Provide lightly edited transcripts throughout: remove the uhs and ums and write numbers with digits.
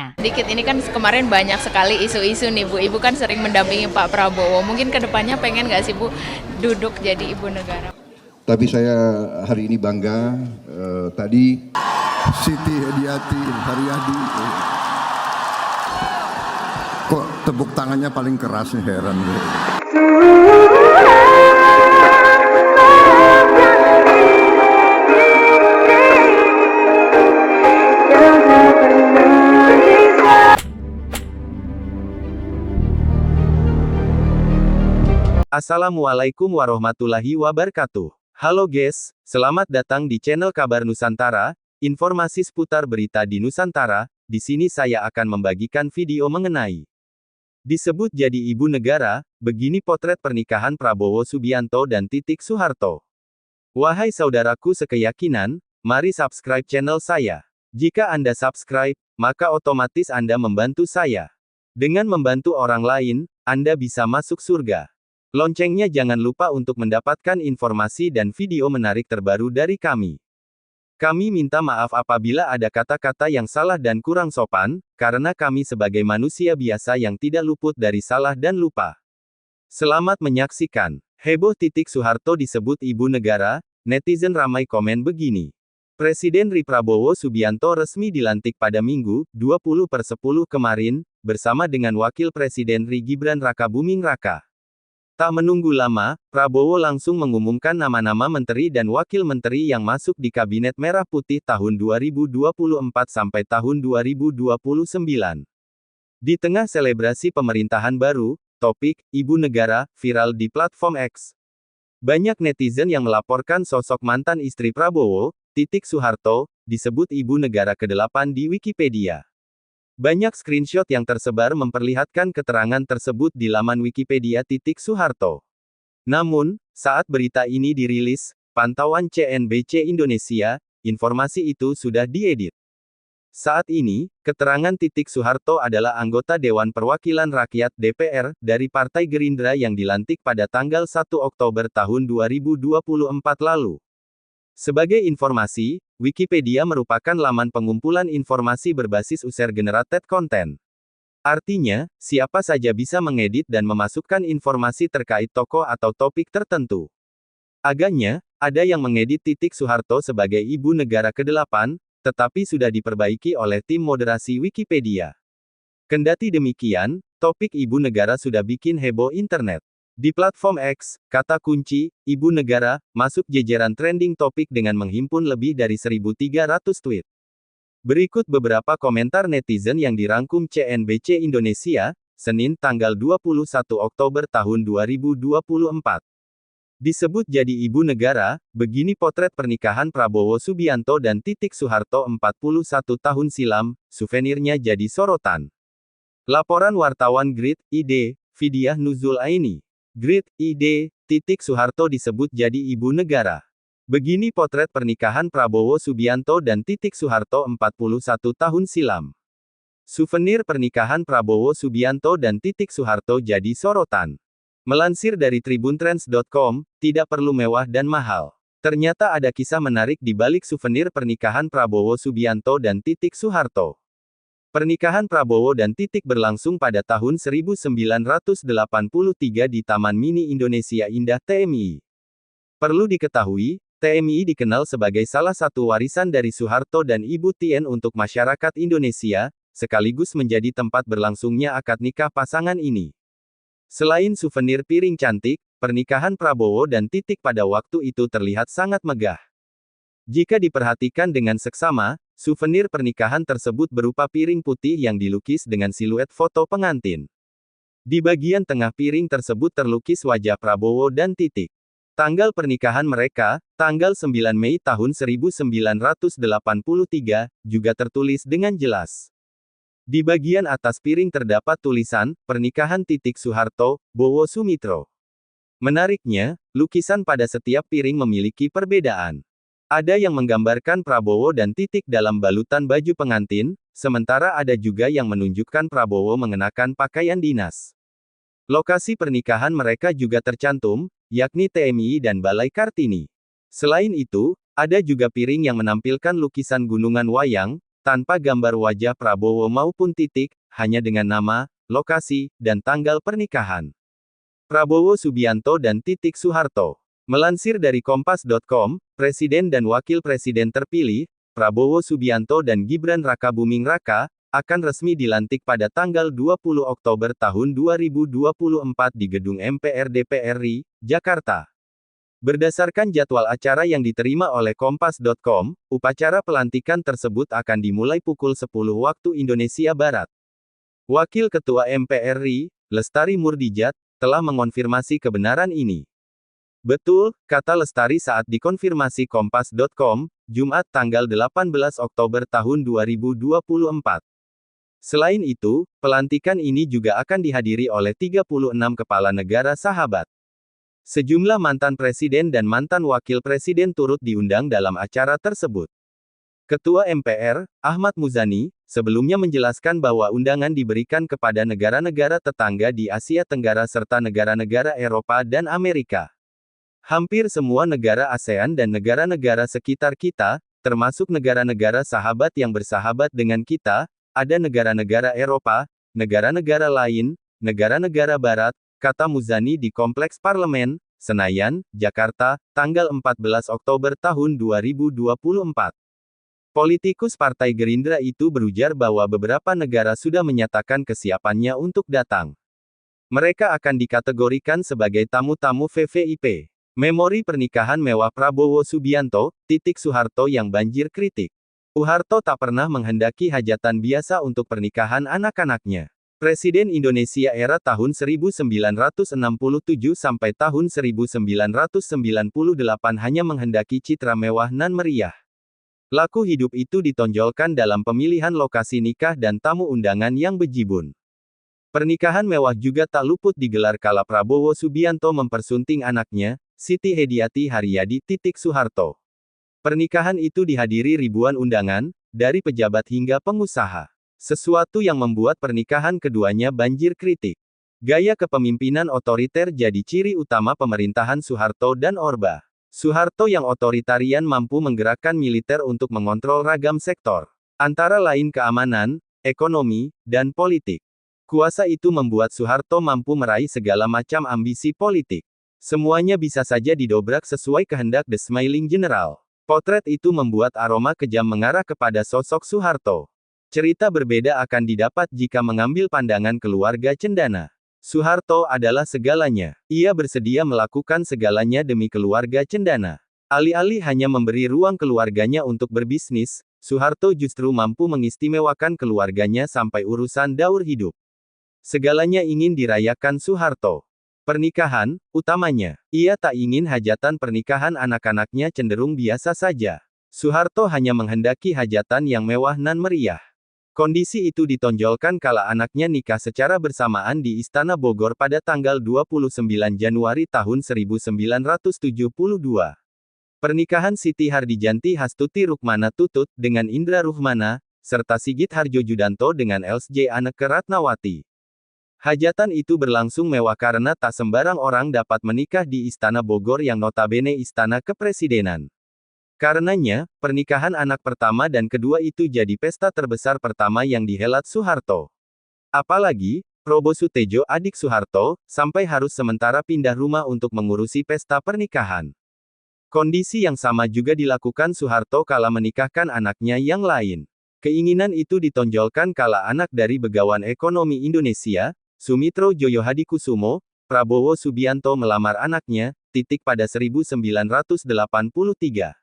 Sedikit ini kan kemarin banyak sekali isu-isu nih Bu. Ibu kan sering mendampingi Pak Prabowo. Mungkin kedepannya pengen nggak sih Bu duduk jadi ibu negara? Tapi saya hari ini bangga tadi Siti Hediati Haryadi. Kok tepuk tangannya paling keras nih, heran gue. Assalamualaikum warahmatullahi wabarakatuh. Halo guys, selamat datang di channel Kabar Nusantara, informasi seputar berita di Nusantara. Di sini saya akan membagikan video mengenai disebut jadi ibu negara, begini potret pernikahan Prabowo Subianto dan Titik Soeharto. Wahai saudaraku sekeyakinan, mari subscribe channel saya. Jika Anda subscribe, maka otomatis Anda membantu saya. Dengan membantu orang lain, Anda bisa masuk surga. Loncengnya jangan lupa untuk mendapatkan informasi dan video menarik terbaru dari kami. Kami minta maaf apabila ada kata-kata yang salah dan kurang sopan, karena kami sebagai manusia biasa yang tidak luput dari salah dan lupa. Selamat menyaksikan. Heboh Titik Soeharto disebut ibu negara, netizen ramai komen begini. Presiden Prabowo Subianto resmi dilantik pada Minggu, 20/10 kemarin, bersama dengan Wakil Presiden Gibran Rakabuming Raka. Tak menunggu lama, Prabowo langsung mengumumkan nama-nama menteri dan wakil menteri yang masuk di Kabinet Merah Putih tahun 2024 sampai tahun 2029. Di tengah selebrasi pemerintahan baru, topik "Ibu Negara" viral di platform X. Banyak netizen yang melaporkan sosok mantan istri Prabowo, Titik Soeharto, disebut ibu negara ke-8 di Wikipedia. Banyak screenshot yang tersebar memperlihatkan keterangan tersebut di laman Wikipedia Titik Soeharto. Namun, saat berita ini dirilis, pantauan CNBC Indonesia, informasi itu sudah diedit. Saat ini, keterangan Titik Soeharto adalah anggota Dewan Perwakilan Rakyat (DPR) dari Partai Gerindra yang dilantik pada tanggal 1 Oktober tahun 2024 lalu. Sebagai informasi, Wikipedia merupakan laman pengumpulan informasi berbasis user-generated content. Artinya, siapa saja bisa mengedit dan memasukkan informasi terkait tokoh atau topik tertentu. Agaknya, ada yang mengedit Titik Soeharto sebagai ibu negara ke-8, tetapi sudah diperbaiki oleh tim moderasi Wikipedia. Kendati demikian, topik ibu negara sudah bikin heboh internet. Di platform X, kata kunci "ibu negara" masuk jajaran trending topik dengan menghimpun lebih dari 1.300 tweet. Berikut beberapa komentar netizen yang dirangkum CNBC Indonesia, Senin tanggal 21 Oktober tahun 2024. Disebut jadi ibu negara, begini potret pernikahan Prabowo Subianto dan Titik Soeharto 41 tahun silam, souvenirnya jadi sorotan. Laporan wartawan Grid ID, Fidiah Nuzul Aini. Grid ID, Titik Soeharto disebut jadi ibu negara. Begini potret pernikahan Prabowo Subianto dan Titik Soeharto 41 tahun silam. Souvenir pernikahan Prabowo Subianto dan Titik Soeharto jadi sorotan. Melansir dari tribuntrends.com, tidak perlu mewah dan mahal. Ternyata ada kisah menarik di balik souvenir pernikahan Prabowo Subianto dan Titik Soeharto. Pernikahan Prabowo dan Titik berlangsung pada tahun 1983 di Taman Mini Indonesia Indah TMI. Perlu diketahui, TMI dikenal sebagai salah satu warisan dari Soeharto dan Ibu Tien untuk masyarakat Indonesia, sekaligus menjadi tempat berlangsungnya akad nikah pasangan ini. Selain souvenir piring cantik, pernikahan Prabowo dan Titik pada waktu itu terlihat sangat megah. Jika diperhatikan dengan seksama, souvenir pernikahan tersebut berupa piring putih yang dilukis dengan siluet foto pengantin. Di bagian tengah piring tersebut terlukis wajah Prabowo dan Titik. Tanggal pernikahan mereka, tanggal 9 Mei tahun 1983, juga tertulis dengan jelas. Di bagian atas piring terdapat tulisan, "Pernikahan Titik Soeharto, Bowo Sumitro". Menariknya, lukisan pada setiap piring memiliki perbedaan. Ada yang menggambarkan Prabowo dan Titik dalam balutan baju pengantin, sementara ada juga yang menunjukkan Prabowo mengenakan pakaian dinas. Lokasi pernikahan mereka juga tercantum, yakni TMI dan Balai Kartini. Selain itu, ada juga piring yang menampilkan lukisan gunungan wayang, tanpa gambar wajah Prabowo maupun titik, hanya dengan nama, lokasi, dan tanggal pernikahan. Prabowo Subianto dan Titik Soeharto. Melansir dari Kompas.com, Presiden dan Wakil Presiden terpilih, Prabowo Subianto dan Gibran Rakabuming Raka, akan resmi dilantik pada tanggal 20 Oktober tahun 2024 di Gedung MPR DPR RI, Jakarta. Berdasarkan jadwal acara yang diterima oleh Kompas.com, upacara pelantikan tersebut akan dimulai pukul 10 waktu Indonesia Barat. Wakil Ketua MPR RI, Lestari Murdijat, telah mengonfirmasi kebenaran ini. Betul, kata Lestari saat dikonfirmasi Kompas.com, Jumat tanggal 18 Oktober tahun 2024. Selain itu, pelantikan ini juga akan dihadiri oleh 36 kepala negara sahabat. Sejumlah mantan presiden dan mantan wakil presiden turut diundang dalam acara tersebut. Ketua MPR, Ahmad Muzani, sebelumnya menjelaskan bahwa undangan diberikan kepada negara-negara tetangga di Asia Tenggara serta negara-negara Eropa dan Amerika. Hampir semua negara ASEAN dan negara-negara sekitar kita, termasuk negara-negara sahabat yang bersahabat dengan kita, ada negara-negara Eropa, negara-negara lain, negara-negara Barat, kata Muzani di Kompleks Parlemen, Senayan, Jakarta, tanggal 14 Oktober tahun 2024. Politikus Partai Gerindra itu berujar bahwa beberapa negara sudah menyatakan kesiapannya untuk datang. Mereka akan dikategorikan sebagai tamu-tamu VVIP. Memori pernikahan mewah Prabowo Subianto, Titik Soeharto yang banjir kritik. Soeharto tak pernah menghendaki hajatan biasa untuk pernikahan anak-anaknya. Presiden Indonesia era tahun 1967 sampai tahun 1998 hanya menghendaki citra mewah nan meriah. Laku hidup itu ditonjolkan dalam pemilihan lokasi nikah dan tamu undangan yang bejibun. Pernikahan mewah juga tak luput digelar kala Prabowo Subianto mempersunting anaknya, Siti Hediati Haryadi Titik Soeharto. Pernikahan itu dihadiri ribuan undangan, dari pejabat hingga pengusaha. Sesuatu yang membuat pernikahan keduanya banjir kritik. Gaya kepemimpinan otoriter jadi ciri utama pemerintahan Soeharto dan Orba. Soeharto yang otoritarian mampu menggerakkan militer untuk mengontrol ragam sektor, antara lain keamanan, ekonomi, dan politik. Kuasa itu membuat Soeharto mampu meraih segala macam ambisi politik. Semuanya bisa saja didobrak sesuai kehendak The Smiling General. Potret itu membuat aroma kejam mengarah kepada sosok Soeharto. Cerita berbeda akan didapat jika mengambil pandangan keluarga Cendana. Soeharto adalah segalanya. Ia bersedia melakukan segalanya demi keluarga Cendana. Alih-alih hanya memberi ruang keluarganya untuk berbisnis, Soeharto justru mampu mengistimewakan keluarganya sampai urusan daur hidup. Segalanya ingin dirayakan Soeharto. Pernikahan, utamanya. Ia tak ingin hajatan pernikahan anak-anaknya cenderung biasa saja. Soeharto hanya menghendaki hajatan yang mewah nan meriah. Kondisi itu ditonjolkan kala anaknya nikah secara bersamaan di Istana Bogor pada tanggal 29 Januari tahun 1972. Pernikahan Siti Hardijanti Hastuti Rukmana Tutut dengan Indra Ruhmana, serta Sigit Harjojudanto dengan Elsje Anneke Ratnawati. Hajatan itu berlangsung mewah karena tak sembarang orang dapat menikah di Istana Bogor yang notabene istana kepresidenan. Karenanya, pernikahan anak pertama dan kedua itu jadi pesta terbesar pertama yang dihelat Soeharto. Apalagi, Probo Sutejo adik Soeharto, sampai harus sementara pindah rumah untuk mengurusi pesta pernikahan. Kondisi yang sama juga dilakukan Soeharto kala menikahkan anaknya yang lain. Keinginan itu ditonjolkan kala anak dari Begawan Ekonomi Indonesia, Sumitro Joyohadikusumo, Prabowo Subianto melamar anaknya, Titik pada 1983.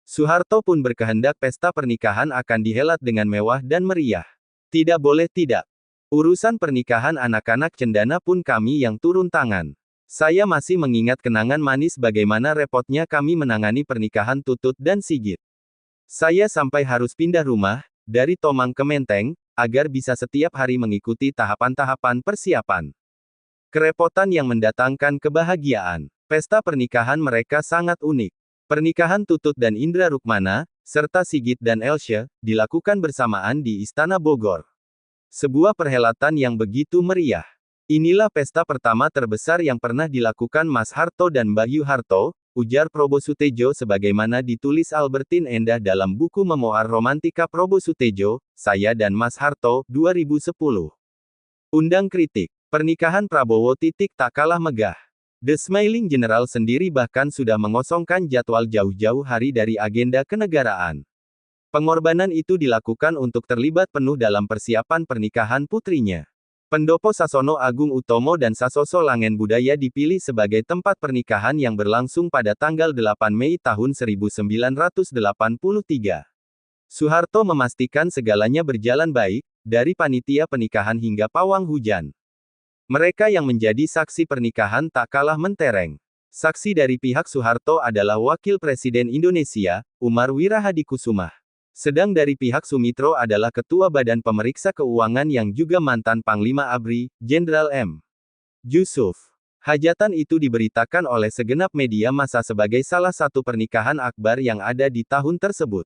Soeharto pun berkehendak pesta pernikahan akan dihelat dengan mewah dan meriah. Tidak boleh tidak. Urusan pernikahan anak-anak Cendana pun kami yang turun tangan. Saya masih mengingat kenangan manis bagaimana repotnya kami menangani pernikahan Tutut dan Sigit. Saya sampai harus pindah rumah, dari Tomang ke Menteng, agar bisa setiap hari mengikuti tahapan-tahapan persiapan. Kerepotan yang mendatangkan kebahagiaan. Pesta pernikahan mereka sangat unik. Pernikahan Tutut dan Indra Rukmana, serta Sigit dan Elsje, dilakukan bersamaan di Istana Bogor. Sebuah perhelatan yang begitu meriah. Inilah pesta pertama terbesar yang pernah dilakukan Mas Harto dan Mbak Yu Harto, ujar Prabowo Sutejo sebagaimana ditulis Albertin Endah dalam buku Memoir Romantika Prabowo Sutejo, Saya dan Mas Harto, 2010. Undang kritik. Pernikahan Prabowo tak kalah megah. The Smiling General sendiri bahkan sudah mengosongkan jadwal jauh-jauh hari dari agenda kenegaraan. Pengorbanan itu dilakukan untuk terlibat penuh dalam persiapan pernikahan putrinya. Pendopo Sasono Agung Utomo dan Sasoso Langen Budaya dipilih sebagai tempat pernikahan yang berlangsung pada tanggal 8 Mei tahun 1983. Soeharto memastikan segalanya berjalan baik, dari panitia pernikahan hingga pawang hujan. Mereka yang menjadi saksi pernikahan tak kalah mentereng. Saksi dari pihak Soeharto adalah Wakil Presiden Indonesia, Umar Wirahadikusumah. Sedang dari pihak Sumitro adalah Ketua Badan Pemeriksa Keuangan yang juga mantan Panglima ABRI, Jenderal M. Yusuf. Hajatan itu diberitakan oleh segenap media massa sebagai salah satu pernikahan akbar yang ada di tahun tersebut.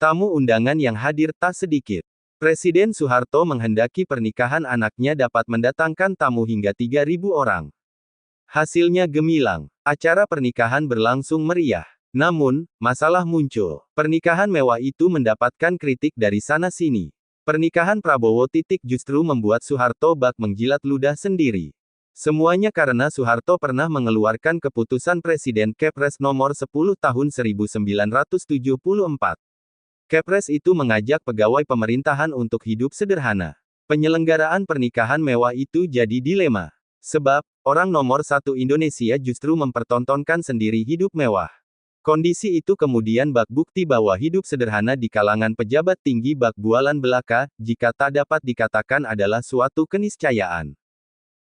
Tamu undangan yang hadir tak sedikit. Presiden Soeharto menghendaki pernikahan anaknya dapat mendatangkan tamu hingga 3.000 orang. Hasilnya gemilang. Acara pernikahan berlangsung meriah. Namun, masalah muncul. Pernikahan mewah itu mendapatkan kritik dari sana-sini. Pernikahan Prabowo justru membuat Soeharto bak menjilat ludah sendiri. Semuanya karena Soeharto pernah mengeluarkan keputusan Presiden Kepres nomor 10 tahun 1974. Kepres itu mengajak pegawai pemerintahan untuk hidup sederhana. Penyelenggaraan pernikahan mewah itu jadi dilema. Sebab, orang nomor satu Indonesia justru mempertontonkan sendiri hidup mewah. Kondisi itu kemudian bak bukti bahwa hidup sederhana di kalangan pejabat tinggi bak bualan belaka, jika tak dapat dikatakan adalah suatu keniscayaan.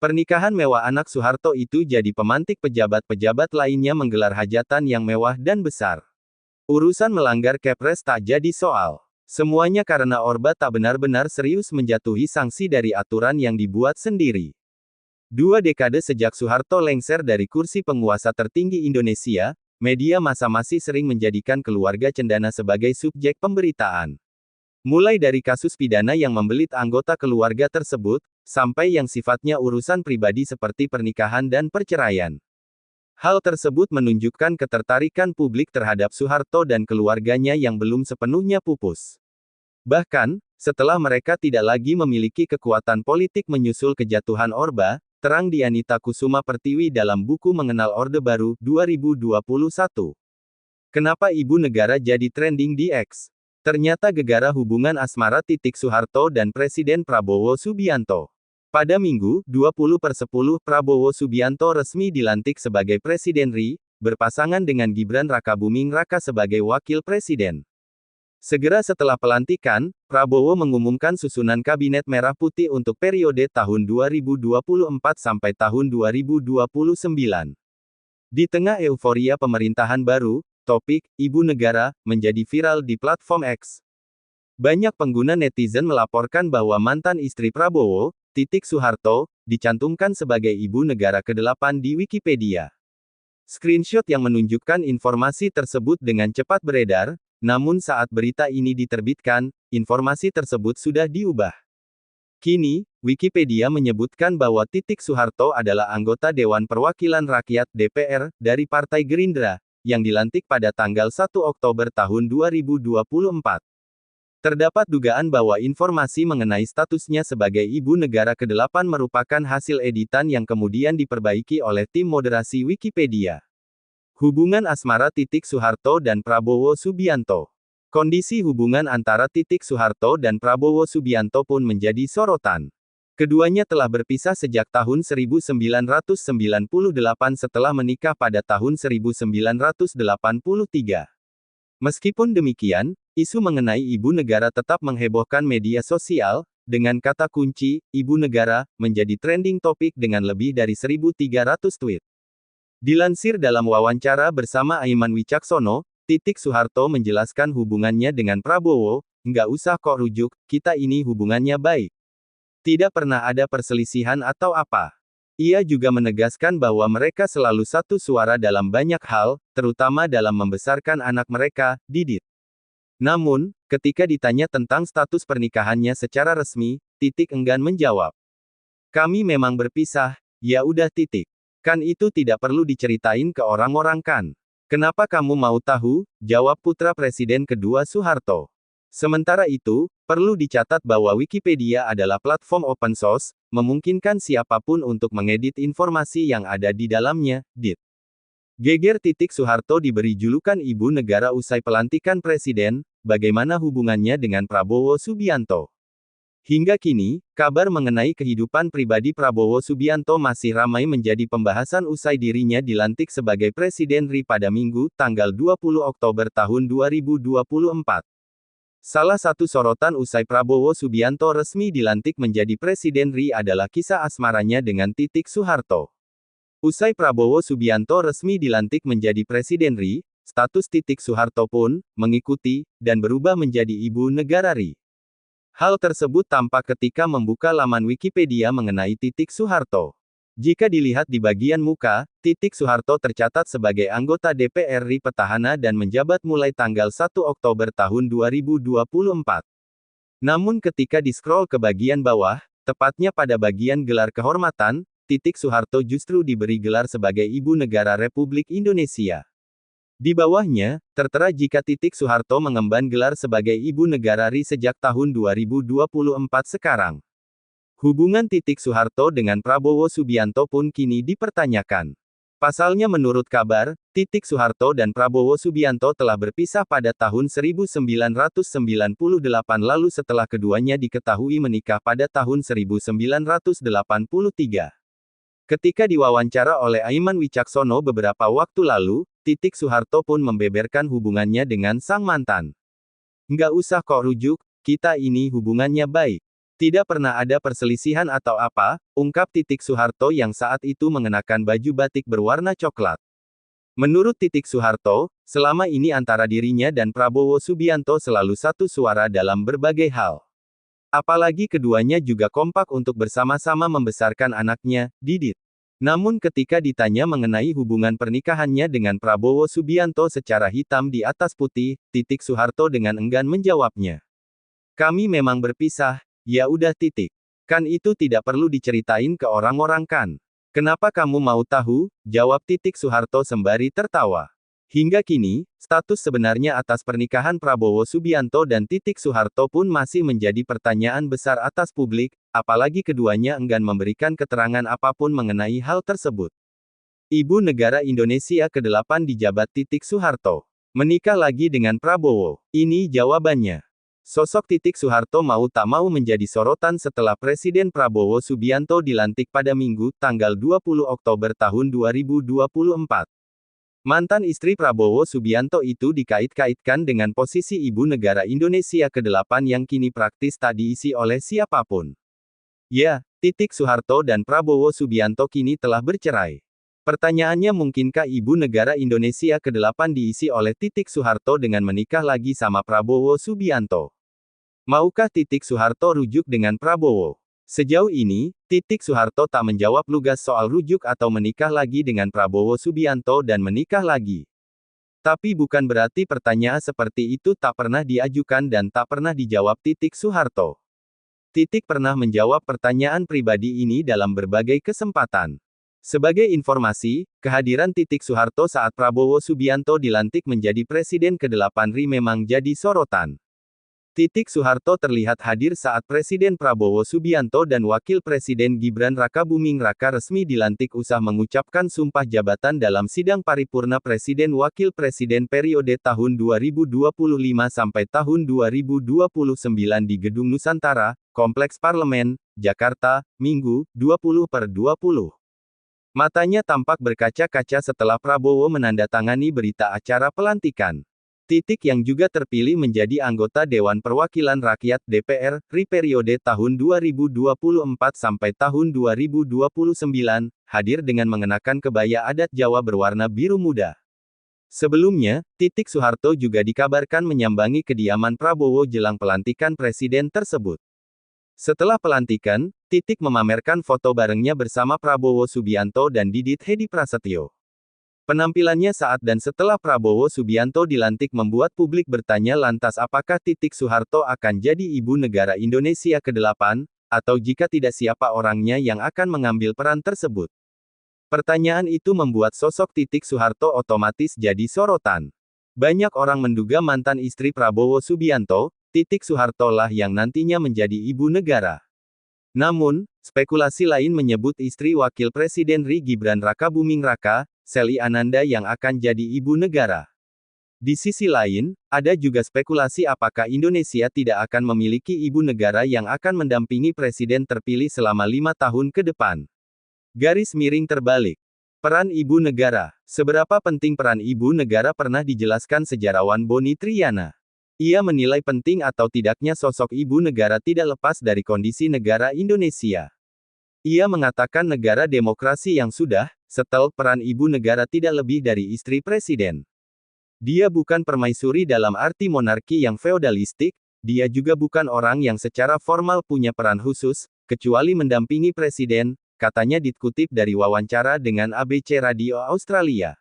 Pernikahan mewah anak Soeharto itu jadi pemantik pejabat-pejabat lainnya menggelar hajatan yang mewah dan besar. Urusan melanggar Kepres tak jadi soal. Semuanya karena Orba tak benar-benar serius menjatuhi sanksi dari aturan yang dibuat sendiri. 2 dekade sejak Soeharto lengser dari kursi penguasa tertinggi Indonesia, media massa masih sering menjadikan keluarga cendana sebagai subjek pemberitaan. Mulai dari kasus pidana yang membelit anggota keluarga tersebut, sampai yang sifatnya urusan pribadi seperti pernikahan dan perceraian. Hal tersebut menunjukkan ketertarikan publik terhadap Soeharto dan keluarganya yang belum sepenuhnya pupus. Bahkan, setelah mereka tidak lagi memiliki kekuatan politik menyusul kejatuhan Orba, terang Dianita Kusuma Pertiwi dalam buku Mengenal Orde Baru, 2021. Kenapa Ibu Negara jadi trending di X? Ternyata gegara hubungan asmara Soeharto dan Presiden Prabowo Subianto. Pada Minggu, 20/10, Prabowo Subianto resmi dilantik sebagai Presiden RI, berpasangan dengan Gibran Rakabuming Raka sebagai Wakil Presiden. Segera setelah pelantikan, Prabowo mengumumkan susunan Kabinet Merah Putih untuk periode tahun 2024 sampai tahun 2029. Di tengah euforia pemerintahan baru, topik "Ibu Negara" menjadi viral di platform X. Banyak pengguna netizen melaporkan bahwa mantan istri Prabowo, Soeharto, dicantumkan sebagai Ibu Negara ke-8 di Wikipedia. Screenshot yang menunjukkan informasi tersebut dengan cepat beredar. Namun saat berita ini diterbitkan, informasi tersebut sudah diubah. Kini, Wikipedia menyebutkan bahwa Soeharto adalah anggota Dewan Perwakilan Rakyat (DPR) dari Partai Gerindra, yang dilantik pada tanggal 1 Oktober tahun 2024. Terdapat dugaan bahwa informasi mengenai statusnya sebagai Ibu Negara ke-8 merupakan hasil editan yang kemudian diperbaiki oleh tim moderasi Wikipedia. Hubungan asmara Soeharto dan Prabowo Subianto. Kondisi hubungan antara Soeharto dan Prabowo Subianto pun menjadi sorotan. Keduanya telah berpisah sejak tahun 1998 setelah menikah pada tahun 1983. Meskipun demikian, isu mengenai Ibu Negara tetap menghebohkan media sosial, dengan kata kunci, Ibu Negara, menjadi trending topik dengan lebih dari 1.300 tweet. Dilansir dalam wawancara bersama Aiman Wicaksono, Soeharto menjelaskan hubungannya dengan Prabowo, "Nggak usah kok rujuk, kita ini hubungannya baik. Tidak pernah ada perselisihan atau apa." Ia juga menegaskan bahwa mereka selalu satu suara dalam banyak hal, terutama dalam membesarkan anak mereka, Didit. Namun, ketika ditanya tentang status pernikahannya secara resmi, enggan menjawab. "Kami memang berpisah, ya udah titik." Kan itu tidak perlu diceritain ke orang-orang kan? Kenapa kamu mau tahu? Jawab putra Presiden kedua Soeharto. Sementara itu, perlu dicatat bahwa Wikipedia adalah platform open source, memungkinkan siapapun untuk mengedit informasi yang ada di dalamnya, dit. Geger. Soeharto diberi julukan Ibu Negara usai pelantikan Presiden, bagaimana hubungannya dengan Prabowo Subianto? Hingga kini, kabar mengenai kehidupan pribadi Prabowo Subianto masih ramai menjadi pembahasan usai dirinya dilantik sebagai Presiden RI pada Minggu, tanggal 20 Oktober tahun 2024. Salah satu sorotan usai Prabowo Subianto resmi dilantik menjadi Presiden RI adalah kisah asmaranya dengan Soeharto. Usai Prabowo Subianto resmi dilantik menjadi Presiden RI, status Soeharto pun mengikuti dan berubah menjadi Ibu Negara RI. Hal tersebut tampak ketika membuka laman Wikipedia mengenai Soeharto. Jika dilihat di bagian muka, Soeharto tercatat sebagai anggota DPR RI petahana dan menjabat mulai tanggal 1 Oktober tahun 2024. Namun ketika di-scroll ke bagian bawah, tepatnya pada bagian gelar kehormatan, Soeharto justru diberi gelar sebagai Ibu Negara Republik Indonesia. Di bawahnya, tertera jika Soeharto mengemban gelar sebagai Ibu Negara RI sejak tahun 2024 sekarang. Hubungan Soeharto dengan Prabowo Subianto pun kini dipertanyakan. Pasalnya menurut kabar, Soeharto dan Prabowo Subianto telah berpisah pada tahun 1998 lalu setelah keduanya diketahui menikah pada tahun 1983. Ketika diwawancara oleh Aiman Wicaksono beberapa waktu lalu, Soeharto pun membeberkan hubungannya dengan sang mantan. Nggak usah kok rujuk, kita ini hubungannya baik. Tidak pernah ada perselisihan atau apa, ungkap Soeharto yang saat itu mengenakan baju batik berwarna coklat. Menurut Soeharto, selama ini antara dirinya dan Prabowo Subianto selalu satu suara dalam berbagai hal. Apalagi keduanya juga kompak untuk bersama-sama membesarkan anaknya, Didit. Namun ketika ditanya mengenai hubungan pernikahannya dengan Prabowo Subianto secara hitam di atas putih, Soeharto dengan enggan menjawabnya. Kami memang berpisah. Ya udah titik. Kan itu tidak perlu diceritain ke orang-orang kan? Kenapa kamu mau tahu? Jawab Soeharto sembari tertawa. Hingga kini, status sebenarnya atas pernikahan Prabowo Subianto dan Soeharto pun masih menjadi pertanyaan besar atas publik, apalagi keduanya enggan memberikan keterangan apapun mengenai hal tersebut. Ibu Negara Indonesia ke-8 dijabat Soeharto. Menikah lagi dengan Prabowo. Ini jawabannya. Sosok Soeharto mau tak mau menjadi sorotan setelah Presiden Prabowo Subianto dilantik pada Minggu, tanggal 20 Oktober tahun 2024. Mantan istri Prabowo Subianto itu dikait-kaitkan dengan posisi Ibu Negara Indonesia ke-8 yang kini praktis tak diisi oleh siapapun. Ya, Soeharto dan Prabowo Subianto kini telah bercerai. Pertanyaannya, mungkinkah Ibu Negara Indonesia ke-8 diisi oleh Soeharto dengan menikah lagi sama Prabowo Subianto? Maukah Soeharto rujuk dengan Prabowo? Sejauh ini, Soeharto tak menjawab lugas soal rujuk atau menikah lagi dengan Prabowo Subianto dan menikah lagi. Tapi bukan berarti pertanyaan seperti itu tak pernah diajukan dan tak pernah dijawab Soeharto. Pernah menjawab pertanyaan pribadi ini dalam berbagai kesempatan. Sebagai informasi, kehadiran Soeharto saat Prabowo Subianto dilantik menjadi Presiden ke-8 RI memang jadi sorotan. Soeharto terlihat hadir saat Presiden Prabowo Subianto dan Wakil Presiden Gibran Rakabuming Raka resmi dilantik usai mengucapkan sumpah jabatan dalam sidang paripurna Presiden Wakil Presiden periode tahun 2025 sampai tahun 2029 di Gedung Nusantara, Kompleks Parlemen, Jakarta, Minggu, 20/20. Matanya tampak berkaca-kaca setelah Prabowo menandatangani berita acara pelantikan. Yang juga terpilih menjadi anggota Dewan Perwakilan Rakyat DPR, RI periode tahun 2024 sampai tahun 2029, hadir dengan mengenakan kebaya adat Jawa berwarna biru muda. Sebelumnya, Soeharto juga dikabarkan menyambangi kediaman Prabowo jelang pelantikan presiden tersebut. Setelah pelantikan, memamerkan foto barengnya bersama Prabowo Subianto dan Didit Hedi Prasetyo. Penampilannya saat dan setelah Prabowo Subianto dilantik membuat publik bertanya lantas apakah Soeharto akan jadi Ibu Negara Indonesia ke-8, atau jika tidak siapa orangnya yang akan mengambil peran tersebut. Pertanyaan itu membuat sosok Titik Soeharto otomatis jadi sorotan. Banyak orang menduga mantan istri Prabowo Subianto, Titik Soeharto lah yang nantinya menjadi ibu negara. Namun, spekulasi lain menyebut istri Wakil Presiden RI Gibran Rakabuming Raka, Sely Ananda yang akan jadi ibu negara. Di sisi lain, ada juga spekulasi apakah Indonesia tidak akan memiliki ibu negara yang akan mendampingi presiden terpilih selama 5 tahun ke depan. Garis miring terbalik. Peran ibu negara. Seberapa penting peran ibu negara pernah dijelaskan sejarawan Boni Triana. Ia menilai penting atau tidaknya sosok ibu negara tidak lepas dari kondisi negara Indonesia. Ia mengatakan negara demokrasi yang sudah settle peran ibu negara tidak lebih dari istri presiden. Dia bukan permaisuri dalam arti monarki yang feodalistik, dia juga bukan orang yang secara formal punya peran khusus, kecuali mendampingi presiden, katanya dikutip dari wawancara dengan ABC Radio Australia.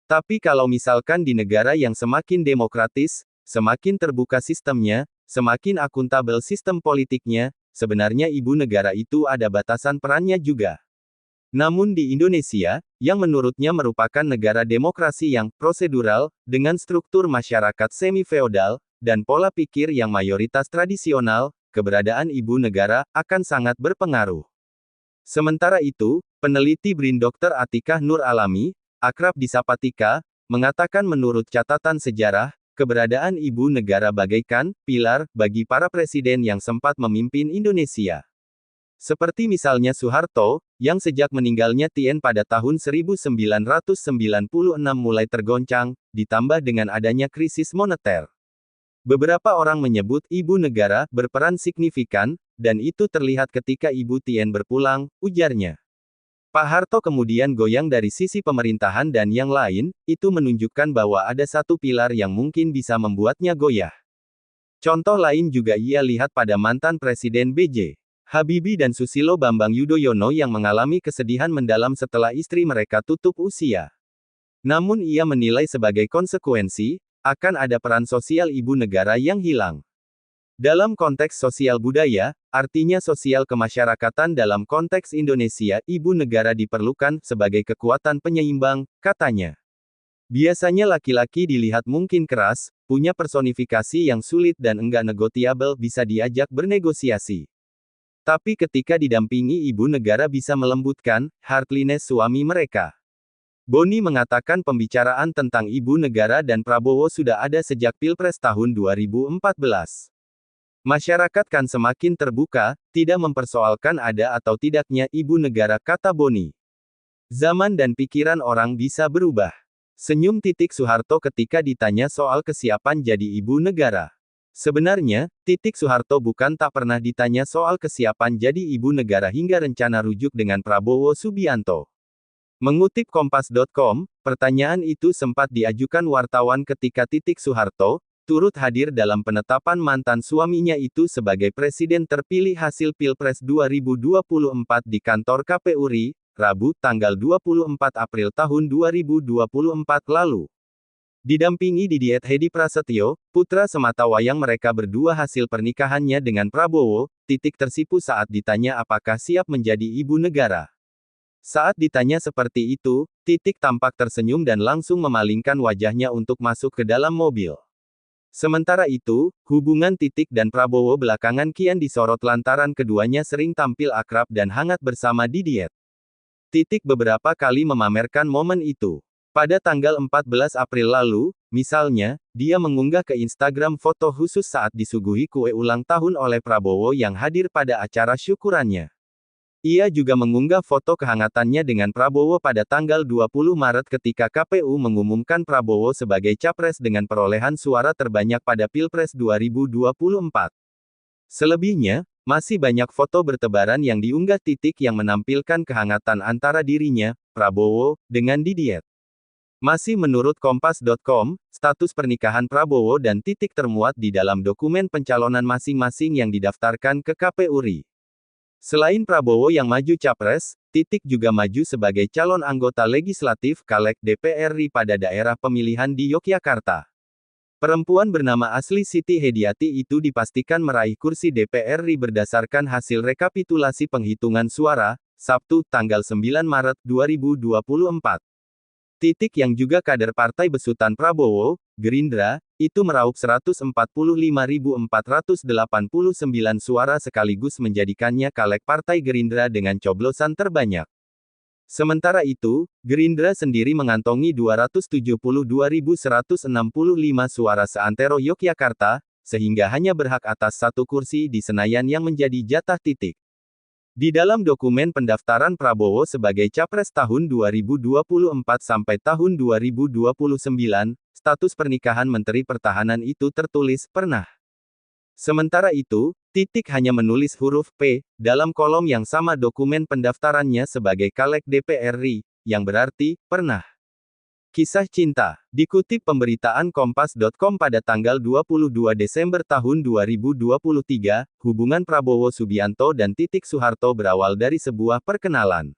Tapi kalau misalkan di negara yang semakin demokratis, semakin terbuka sistemnya, semakin akuntabel sistem politiknya, sebenarnya ibu negara itu ada batasan perannya juga. Namun di Indonesia, yang menurutnya merupakan negara demokrasi yang prosedural, dengan struktur masyarakat semi-feodal, dan pola pikir yang mayoritas tradisional, keberadaan ibu negara akan sangat berpengaruh. Sementara itu, peneliti BRIN Dr. Atikah Nur Alami, akrab disapa Tika, mengatakan menurut catatan sejarah, keberadaan ibu negara bagaikan pilar bagi para presiden yang sempat memimpin Indonesia. Seperti misalnya Soeharto, yang sejak meninggalnya Tien pada tahun 1996 mulai tergoncang, ditambah dengan adanya krisis moneter. Beberapa orang menyebut ibu negara berperan signifikan, dan itu terlihat ketika Ibu Tien berpulang, ujarnya. Pak Harto kemudian goyang dari sisi pemerintahan dan yang lain, itu menunjukkan bahwa ada satu pilar yang mungkin bisa membuatnya goyah. Contoh lain juga ia lihat pada mantan Presiden B.J. Habibie dan Susilo Bambang Yudhoyono yang mengalami kesedihan mendalam setelah istri mereka tutup usia. Namun ia menilai sebagai konsekuensi, akan ada peran sosial ibu negara yang hilang. Dalam konteks sosial budaya, artinya sosial kemasyarakatan dalam konteks Indonesia, ibu negara diperlukan sebagai kekuatan penyeimbang, katanya. Biasanya laki-laki dilihat mungkin keras, punya personifikasi yang sulit dan enggak negotiable, bisa diajak bernegosiasi. Tapi ketika didampingi ibu negara bisa melembutkan heartliness suami mereka. Boni mengatakan pembicaraan tentang ibu negara dan Prabowo sudah ada sejak Pilpres tahun 2014. Masyarakat kan semakin terbuka, tidak mempersoalkan ada atau tidaknya ibu negara, kata Boni. Zaman dan pikiran orang bisa berubah. Senyum Titik Soeharto ketika ditanya soal kesiapan jadi ibu negara. Sebenarnya, Titik Soeharto bukan tak pernah ditanya soal kesiapan jadi ibu negara hingga rencana rujuk dengan Prabowo Subianto. Mengutip Kompas.com, pertanyaan itu sempat diajukan wartawan ketika Titik Soeharto turut hadir dalam penetapan mantan suaminya itu sebagai presiden terpilih hasil Pilpres 2024 di kantor KPU RI, Rabu, tanggal 24 April tahun 2024 lalu. Didampingi Didiet Hedi Prasetyo, putra sematawayang mereka berdua hasil pernikahannya dengan Prabowo, Titik tersipu saat ditanya apakah siap menjadi ibu negara. Saat ditanya seperti itu, Titik tampak tersenyum dan langsung memalingkan wajahnya untuk masuk ke dalam mobil. Sementara itu, hubungan Titik dan Prabowo belakangan kian disorot lantaran keduanya sering tampil akrab dan hangat bersama Didiet. Titik beberapa kali memamerkan momen itu. Pada tanggal 14 April lalu, misalnya, dia mengunggah ke Instagram foto khusus saat disuguhi kue ulang tahun oleh Prabowo yang hadir pada acara syukurannya. Ia juga mengunggah foto kehangatannya dengan Prabowo pada tanggal 20 Maret ketika KPU mengumumkan Prabowo sebagai capres dengan perolehan suara terbanyak pada Pilpres 2024. Selebihnya, masih banyak foto bertebaran yang diunggah Titik yang menampilkan kehangatan antara dirinya, Prabowo, dengan Didiet. Masih menurut Kompas.com, status pernikahan Prabowo dan Titik termuat di dalam dokumen pencalonan masing-masing yang didaftarkan ke KPU RI. Selain Prabowo yang maju capres, Titik juga maju sebagai calon anggota legislatif Caleg DPR RI pada daerah pemilihan di Yogyakarta. Perempuan bernama asli Siti Hediati itu dipastikan meraih kursi DPR RI berdasarkan hasil rekapitulasi penghitungan suara, Sabtu, tanggal 9 Maret 2024. Titik yang juga kader partai besutan Prabowo, Gerindra, itu meraup 145.489 suara sekaligus menjadikannya caleg partai Gerindra dengan coblosan terbanyak. Sementara itu, Gerindra sendiri mengantongi 272.165 suara seantero Yogyakarta, sehingga hanya berhak atas satu kursi di Senayan yang menjadi jatah Titik. Di dalam dokumen pendaftaran Prabowo sebagai Capres tahun 2024 sampai tahun 2029, status pernikahan Menteri Pertahanan itu tertulis pernah. Sementara itu, Titik hanya menulis huruf P dalam kolom yang sama dokumen pendaftarannya sebagai caleg DPR RI, yang berarti pernah. Kisah cinta. Dikutip pemberitaan Kompas.com pada tanggal 22 Desember tahun 2023, hubungan Prabowo Subianto dan Titik Soeharto berawal dari sebuah perkenalan.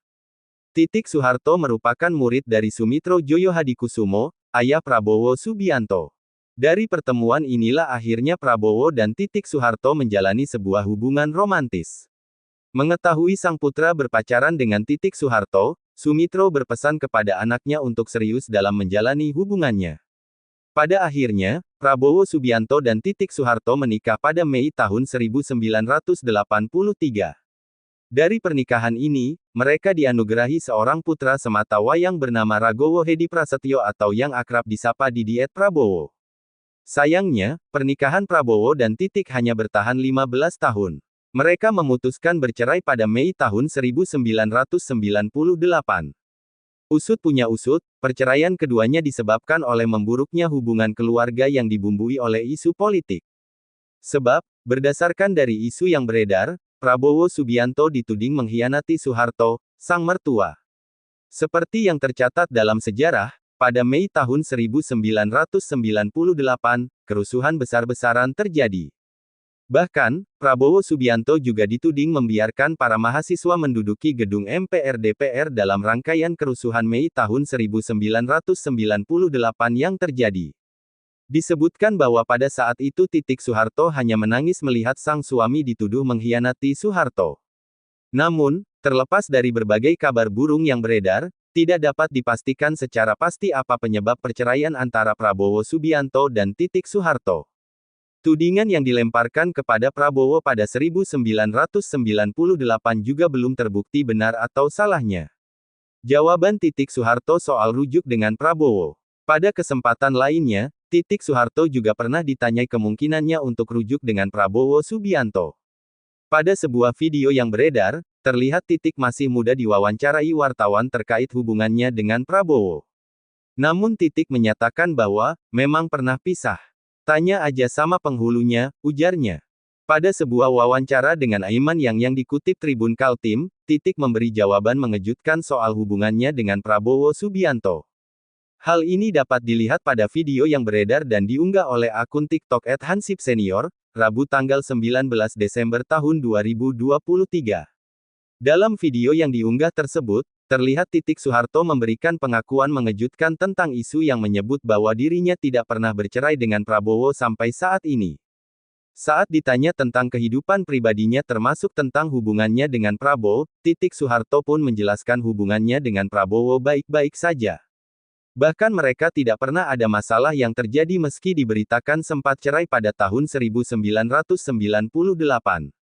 Titik Soeharto merupakan murid dari Sumitro Joyo Hadikusumo, ayah Prabowo Subianto. Dari pertemuan inilah akhirnya Prabowo dan Titik Soeharto menjalani sebuah hubungan romantis. Mengetahui sang putra berpacaran dengan Titik Soeharto, Sumitro berpesan kepada anaknya untuk serius dalam menjalani hubungannya. Pada akhirnya, Prabowo Subianto dan Titik Soeharto menikah pada Mei tahun 1983. Dari pernikahan ini, mereka dianugerahi seorang putra semata wayang bernama Ragowo Hedi Prasetyo atau yang akrab disapa Didi Prabowo. Sayangnya, pernikahan Prabowo dan Titik hanya bertahan 15 tahun. Mereka memutuskan bercerai pada Mei tahun 1998. Usut punya usut, perceraian keduanya disebabkan oleh memburuknya hubungan keluarga yang dibumbui oleh isu politik. Sebab, berdasarkan dari isu yang beredar, Prabowo Subianto dituding mengkhianati Soeharto, sang mertua. Seperti yang tercatat dalam sejarah, pada Mei tahun 1998, kerusuhan besar-besaran terjadi. Bahkan, Prabowo Subianto juga dituding membiarkan para mahasiswa menduduki gedung MPR DPR dalam rangkaian kerusuhan Mei tahun 1998 yang terjadi. Disebutkan bahwa pada saat itu Titik Soeharto hanya menangis melihat sang suami dituduh mengkhianati Soeharto. Namun, terlepas dari berbagai kabar burung yang beredar, tidak dapat dipastikan secara pasti apa penyebab perceraian antara Prabowo Subianto dan Titik Soeharto. Tudingan yang dilemparkan kepada Prabowo pada 1998 juga belum terbukti benar atau salahnya. Jawaban Titik Soeharto soal rujuk dengan Prabowo. Pada kesempatan lainnya, Titik Soeharto juga pernah ditanyai kemungkinannya untuk rujuk dengan Prabowo Subianto. Pada sebuah video yang beredar, terlihat Titik masih muda diwawancarai wartawan terkait hubungannya dengan Prabowo. Namun Titik menyatakan bahwa, memang pernah pisah. Tanya aja sama penghulunya, ujarnya. Pada sebuah wawancara dengan Aiman yang dikutip Tribun Kaltim, Titik memberi jawaban mengejutkan soal hubungannya dengan Prabowo Subianto. Hal ini dapat dilihat pada video yang beredar dan diunggah oleh akun TikTok @hansipsenior, Rabu tanggal 19 Desember tahun 2023. Dalam video yang diunggah tersebut, terlihat Titik Soeharto memberikan pengakuan mengejutkan tentang isu yang menyebut bahwa dirinya tidak pernah bercerai dengan Prabowo sampai saat ini. Saat ditanya tentang kehidupan pribadinya termasuk tentang hubungannya dengan Prabowo, Titik Soeharto pun menjelaskan hubungannya dengan Prabowo baik-baik saja. Bahkan mereka tidak pernah ada masalah yang terjadi meski diberitakan sempat cerai pada tahun 1998.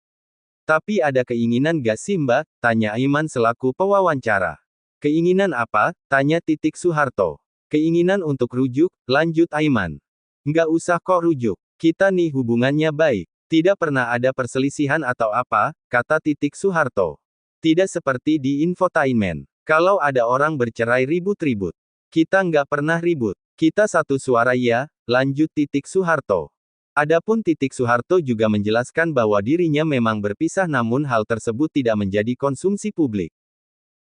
Tapi ada keinginan gak sih mbak? Tanya Aiman selaku pewawancara. Keinginan apa? Tanya Titik Soeharto. Keinginan untuk rujuk, lanjut Aiman. Nggak usah kok rujuk. Kita nih hubungannya baik. Tidak pernah ada perselisihan atau apa, kata Titik Soeharto. Tidak seperti di infotainment. Kalau ada orang bercerai ribut-ribut. Kita nggak pernah ribut. Kita satu suara ya, lanjut Titik Soeharto. Adapun Titik Soeharto juga menjelaskan bahwa dirinya memang berpisah namun hal tersebut tidak menjadi konsumsi publik.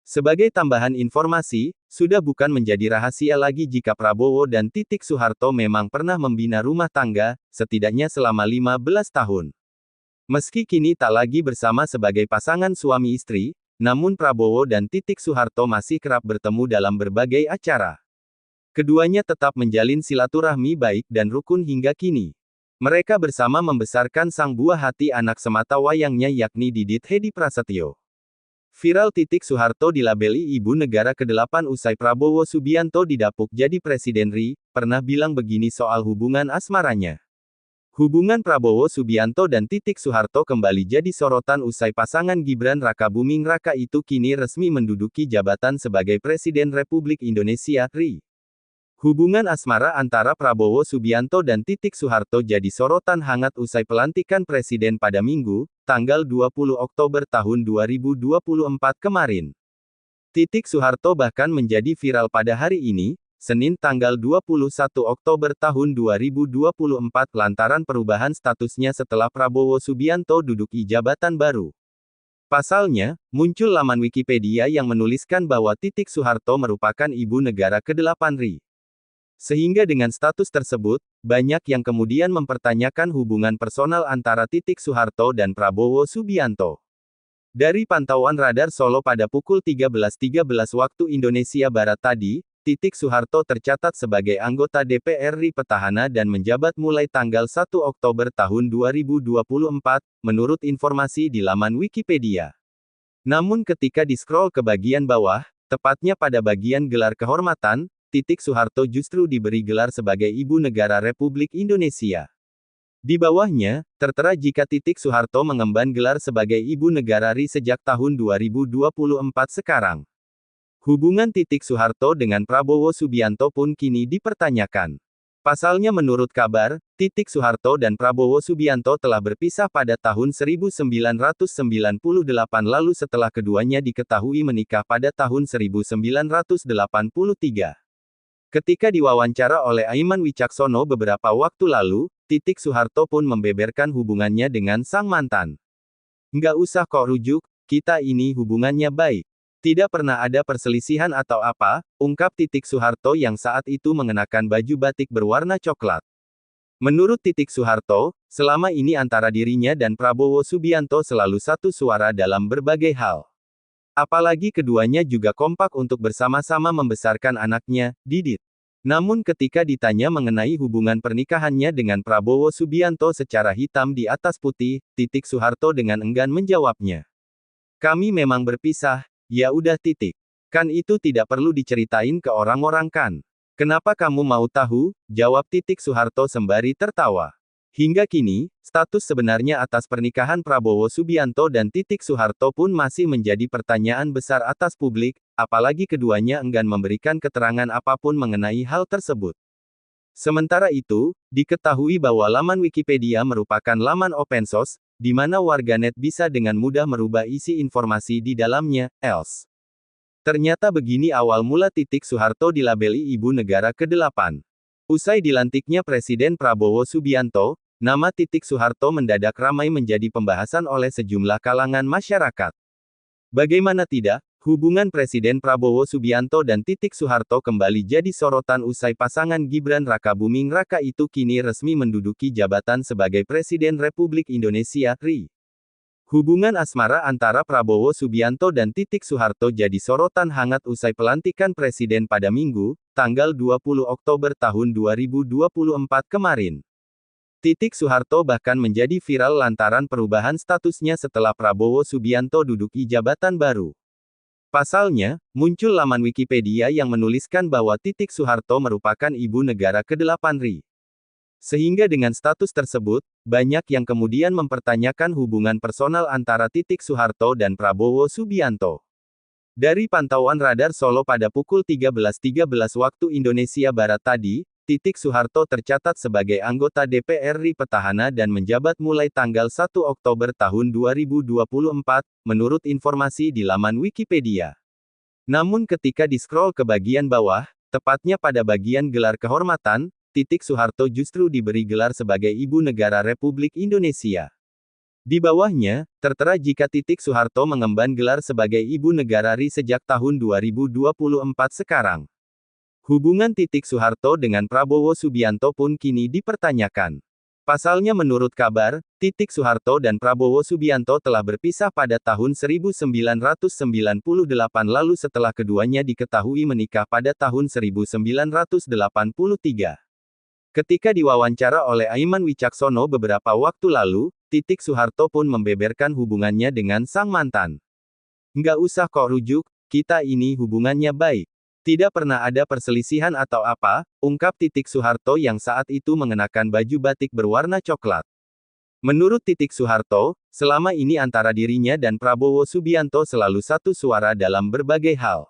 Sebagai tambahan informasi, sudah bukan menjadi rahasia lagi jika Prabowo dan Titik Soeharto memang pernah membina rumah tangga, setidaknya selama 15 tahun. Meski kini tak lagi bersama sebagai pasangan suami istri, namun Prabowo dan Titik Soeharto masih kerap bertemu dalam berbagai acara. Keduanya tetap menjalin silaturahmi baik dan rukun hingga kini. Mereka bersama membesarkan sang buah hati anak semata wayangnya yakni Didit Hedi Prasetyo. Viral Titik Soeharto dilabeli ibu negara ke-8 usai Prabowo Subianto didapuk jadi presiden RI, pernah bilang begini soal hubungan asmaranya. Hubungan Prabowo Subianto dan Titik Soeharto kembali jadi sorotan usai pasangan Gibran Rakabuming Raka itu kini resmi menduduki jabatan sebagai Presiden Republik Indonesia, RI. Hubungan asmara antara Prabowo Subianto dan Titik Soeharto jadi sorotan hangat usai pelantikan Presiden pada Minggu, tanggal 20 Oktober tahun 2024 kemarin. Titik Soeharto bahkan menjadi viral pada hari ini, Senin tanggal 21 Oktober tahun 2024 lantaran perubahan statusnya setelah Prabowo Subianto duduki jabatan baru. Pasalnya, muncul laman Wikipedia yang menuliskan bahwa Titik Soeharto merupakan ibu negara ke-8 RI. Sehingga dengan status tersebut, banyak yang kemudian mempertanyakan hubungan personal antara Titik Soeharto dan Prabowo Subianto. Dari pantauan radar Solo pada pukul 13.13 waktu Indonesia Barat tadi, Titik Soeharto tercatat sebagai anggota DPR RI petahana dan menjabat mulai tanggal 1 Oktober tahun 2024, menurut informasi di laman Wikipedia. Namun ketika di-scroll ke bagian bawah, tepatnya pada bagian gelar kehormatan, Titik Soeharto justru diberi gelar sebagai Ibu Negara Republik Indonesia. Di bawahnya, tertera jika Titik Soeharto mengemban gelar sebagai Ibu Negara RI sejak tahun 2024 sekarang. Hubungan Titik Soeharto dengan Prabowo Subianto pun kini dipertanyakan. Pasalnya menurut kabar, Titik Soeharto dan Prabowo Subianto telah berpisah pada tahun 1998 lalu setelah keduanya diketahui menikah pada tahun 1983. Ketika diwawancara oleh Aiman Wicaksono beberapa waktu lalu, Titik Soeharto pun membeberkan hubungannya dengan sang mantan. Nggak usah kok rujuk, kita ini hubungannya baik. Tidak pernah ada perselisihan atau apa, ungkap Titik Soeharto yang saat itu mengenakan baju batik berwarna coklat. Menurut Titik Soeharto, selama ini antara dirinya dan Prabowo Subianto selalu satu suara dalam berbagai hal. Apalagi keduanya juga kompak untuk bersama-sama membesarkan anaknya, Didit. Namun ketika ditanya mengenai hubungan pernikahannya dengan Prabowo Subianto secara hitam di atas putih, Titik Soeharto dengan enggan menjawabnya. Kami memang berpisah, ya udah titik. Kan itu tidak perlu diceritain ke orang-orang kan. Kenapa kamu mau tahu? Jawab Titik Soeharto sembari tertawa. Hingga kini, status sebenarnya atas pernikahan Prabowo Subianto dan Titik Soeharto pun masih menjadi pertanyaan besar atas publik, apalagi keduanya enggan memberikan keterangan apapun mengenai hal tersebut. Sementara itu, diketahui bahwa laman Wikipedia merupakan laman open source, di mana warganet bisa dengan mudah merubah isi informasi di dalamnya, else. Ternyata begini awal mula Titik Soeharto dilabeli Ibu Negara ke-8. Usai dilantiknya Presiden Prabowo Subianto, nama Titik Soeharto mendadak ramai menjadi pembahasan oleh sejumlah kalangan masyarakat. Bagaimana tidak, hubungan Presiden Prabowo Subianto dan Titik Soeharto kembali jadi sorotan usai pasangan Gibran Rakabuming Raka itu kini resmi menduduki jabatan sebagai Presiden Republik Indonesia, RI. Hubungan asmara antara Prabowo Subianto dan Titik Soeharto jadi sorotan hangat usai pelantikan Presiden pada Minggu, tanggal 20 Oktober tahun 2024 kemarin. Titik Soeharto bahkan menjadi viral lantaran perubahan statusnya setelah Prabowo Subianto duduki jabatan baru. Pasalnya, muncul laman Wikipedia yang menuliskan bahwa Titik Soeharto merupakan Ibu Negara ke-8 RI. Sehingga dengan status tersebut, banyak yang kemudian mempertanyakan hubungan personal antara Titik Soeharto dan Prabowo Subianto. Dari pantauan radar Solo pada pukul 13.13 waktu Indonesia Barat tadi, Titik Soeharto tercatat sebagai anggota DPR RI petahana dan menjabat mulai tanggal 1 Oktober tahun 2024, menurut informasi di laman Wikipedia. Namun ketika di-scroll ke bagian bawah, tepatnya pada bagian gelar kehormatan, Titik Soeharto justru diberi gelar sebagai Ibu Negara Republik Indonesia. Di bawahnya, tertera jika Titik Soeharto mengemban gelar sebagai Ibu Negara RI sejak tahun 2024 sekarang. Hubungan Titik Soeharto dengan Prabowo Subianto pun kini dipertanyakan. Pasalnya menurut kabar, Titik Soeharto dan Prabowo Subianto telah berpisah pada tahun 1998 lalu setelah keduanya diketahui menikah pada tahun 1983. Ketika diwawancara oleh Aiman Wicaksono beberapa waktu lalu, Titik Soeharto pun membeberkan hubungannya dengan sang mantan. Nggak usah kok rujuk, kita ini hubungannya baik. Tidak pernah ada perselisihan atau apa, ungkap Titik Soeharto yang saat itu mengenakan baju batik berwarna coklat. Menurut Titik Soeharto, selama ini antara dirinya dan Prabowo Subianto selalu satu suara dalam berbagai hal.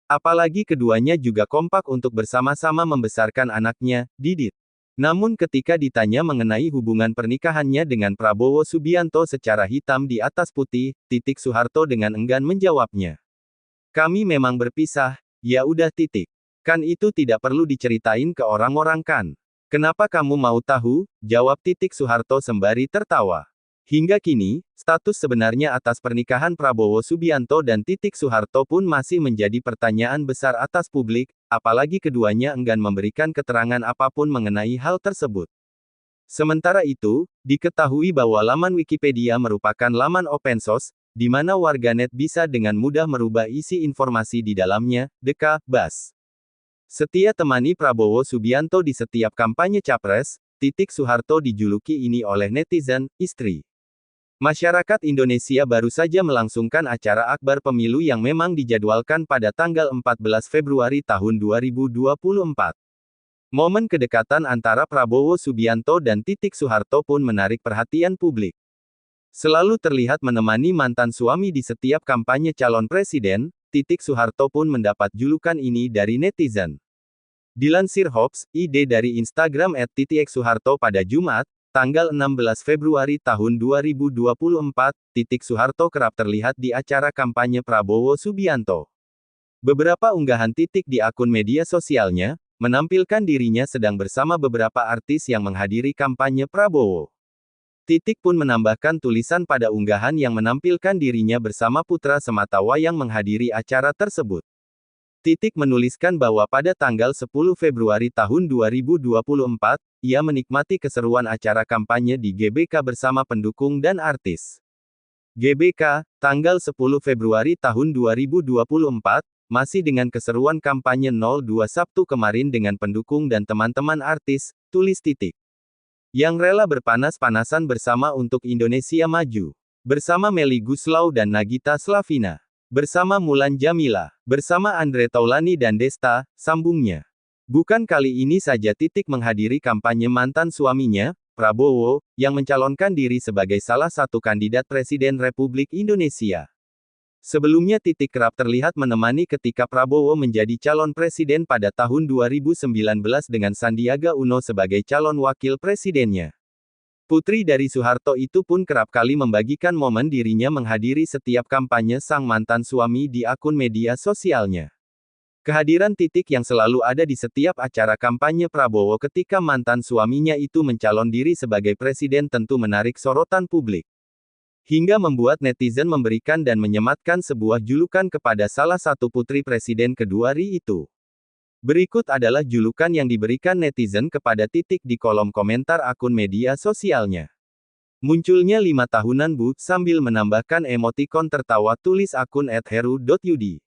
Apalagi keduanya juga kompak untuk bersama-sama membesarkan anaknya, Didit. Namun ketika ditanya mengenai hubungan pernikahannya dengan Prabowo Subianto secara hitam di atas putih, Titik Soeharto dengan enggan menjawabnya. Kami memang berpisah, ya udah titik. Kan itu tidak perlu diceritain ke orang-orang kan. Kenapa kamu mau tahu? Jawab Titik Soeharto sembari tertawa. Hingga kini, status sebenarnya atas pernikahan Prabowo Subianto dan Titik Soeharto pun masih menjadi pertanyaan besar atas publik, apalagi keduanya enggan memberikan keterangan apapun mengenai hal tersebut. Sementara itu, diketahui bahwa laman Wikipedia merupakan laman open source, di mana warganet bisa dengan mudah merubah isi informasi di dalamnya. Deka, Bas. Setia temani Prabowo Subianto di setiap kampanye capres, Titik Soeharto dijuluki ini oleh netizen, istri. Masyarakat Indonesia baru saja melangsungkan acara akbar pemilu yang memang dijadwalkan pada tanggal 14 Februari tahun 2024. Momen kedekatan antara Prabowo Subianto dan Titik Soeharto pun menarik perhatian publik. Selalu terlihat menemani mantan suami di setiap kampanye calon presiden, Titik Soeharto pun mendapat julukan ini dari netizen. Dilansir Hops.id dari Instagram @titiksoeharto pada Jumat, tanggal 16 Februari tahun 2024, Titik Soeharto kerap terlihat di acara kampanye Prabowo Subianto. Beberapa unggahan Titik di akun media sosialnya, menampilkan dirinya sedang bersama beberapa artis yang menghadiri kampanye Prabowo. Titik pun menambahkan tulisan pada unggahan yang menampilkan dirinya bersama putra sematawayang menghadiri acara tersebut. Titik menuliskan bahwa pada tanggal 10 Februari tahun 2024, ia menikmati keseruan acara kampanye di GBK bersama pendukung dan artis. GBK, tanggal 10 Februari tahun 2024, masih dengan keseruan kampanye 02 Sabtu kemarin dengan pendukung dan teman-teman artis, tulis Titik. Yang rela berpanas-panasan bersama untuk Indonesia Maju. Bersama Melly Goeslaw dan Nagita Slavina. Bersama Mulan Jamila, bersama Andre Taulany dan Desta, sambungnya. Bukan kali ini saja Titik menghadiri kampanye mantan suaminya, Prabowo, yang mencalonkan diri sebagai salah satu kandidat Presiden Republik Indonesia. Sebelumnya Titik kerap terlihat menemani ketika Prabowo menjadi calon presiden pada tahun 2019 dengan Sandiaga Uno sebagai calon wakil presidennya. Putri dari Soeharto itu pun kerap kali membagikan momen dirinya menghadiri setiap kampanye sang mantan suami di akun media sosialnya. Kehadiran Titik yang selalu ada di setiap acara kampanye Prabowo ketika mantan suaminya itu mencalon diri sebagai presiden tentu menarik sorotan publik. Hingga membuat netizen memberikan dan menyematkan sebuah julukan kepada salah satu putri presiden kedua RI itu. Berikut adalah julukan yang diberikan netizen kepada Titik di kolom komentar akun media sosialnya. Munculnya 5 tahunan Bu, sambil menambahkan emotikon tertawa tulis akun @heru.yudi.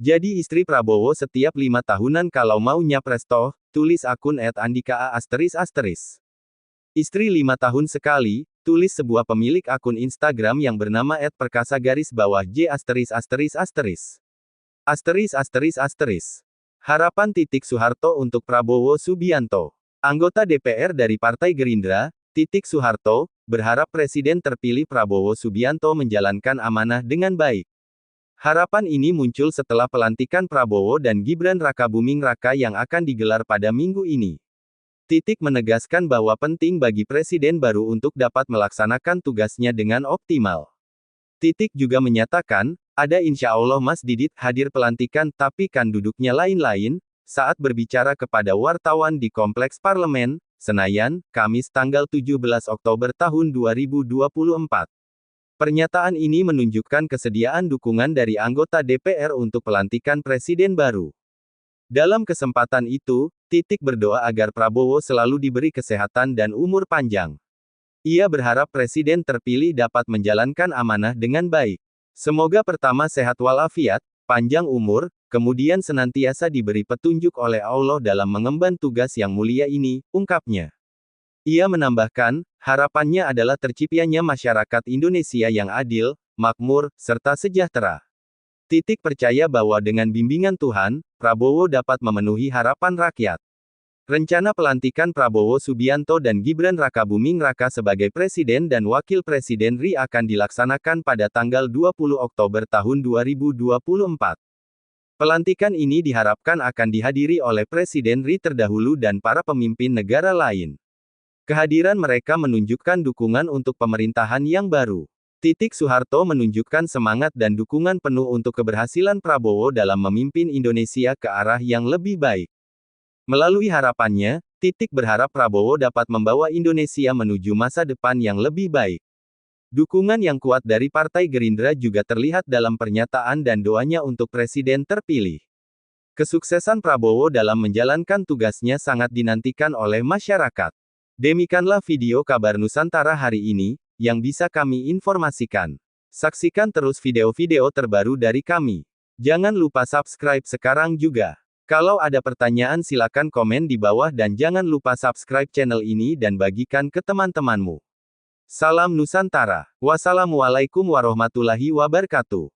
Jadi istri Prabowo setiap 5 tahunan kalau mau nyapres toh, tulis akun @andika a**. Istri 5 tahun sekali, tulis sebuah pemilik akun Instagram yang bernama @perkasa_j**. Harapan Titik Soeharto untuk Prabowo Subianto. Anggota DPR dari Partai Gerindra, Titik Soeharto, berharap Presiden terpilih Prabowo Subianto menjalankan amanah dengan baik. Harapan ini muncul setelah pelantikan Prabowo dan Gibran Rakabuming Raka yang akan digelar pada minggu ini. Titik menegaskan bahwa penting bagi Presiden baru untuk dapat melaksanakan tugasnya dengan optimal. Titik juga menyatakan, ada insya Allah Mas Didit hadir pelantikan tapi kan duduknya lain-lain, saat berbicara kepada wartawan di Kompleks Parlemen, Senayan, Kamis tanggal 17 Oktober tahun 2024. Pernyataan ini menunjukkan kesediaan dukungan dari anggota DPR untuk pelantikan presiden baru. Dalam kesempatan itu, Titik berdoa agar Prabowo selalu diberi kesehatan dan umur panjang. Ia berharap presiden terpilih dapat menjalankan amanah dengan baik. Semoga pertama sehat walafiat, panjang umur, kemudian senantiasa diberi petunjuk oleh Allah dalam mengemban tugas yang mulia ini, ungkapnya. Ia menambahkan, harapannya adalah terciptanya masyarakat Indonesia yang adil, makmur, serta sejahtera. Titik percaya bahwa dengan bimbingan Tuhan, Prabowo dapat memenuhi harapan rakyat. Rencana pelantikan Prabowo Subianto dan Gibran Rakabuming Raka sebagai Presiden dan Wakil Presiden RI akan dilaksanakan pada tanggal 20 Oktober tahun 2024. Pelantikan ini diharapkan akan dihadiri oleh Presiden RI terdahulu dan para pemimpin negara lain. Kehadiran mereka menunjukkan dukungan untuk pemerintahan yang baru. Soeharto menunjukkan semangat dan dukungan penuh untuk keberhasilan Prabowo dalam memimpin Indonesia ke arah yang lebih baik. Melalui harapannya, berharap Prabowo dapat membawa Indonesia menuju masa depan yang lebih baik. Dukungan yang kuat dari Partai Gerindra juga terlihat dalam pernyataan dan doanya untuk Presiden terpilih. Kesuksesan Prabowo dalam menjalankan tugasnya sangat dinantikan oleh masyarakat. Demikianlah video kabar Nusantara hari ini yang bisa kami informasikan. Saksikan terus video-video terbaru dari kami. Jangan lupa subscribe sekarang juga. Kalau ada pertanyaan silakan komen di bawah dan jangan lupa subscribe channel ini dan bagikan ke teman-temanmu. Salam Nusantara. Wassalamualaikum warahmatullahi wabarakatuh.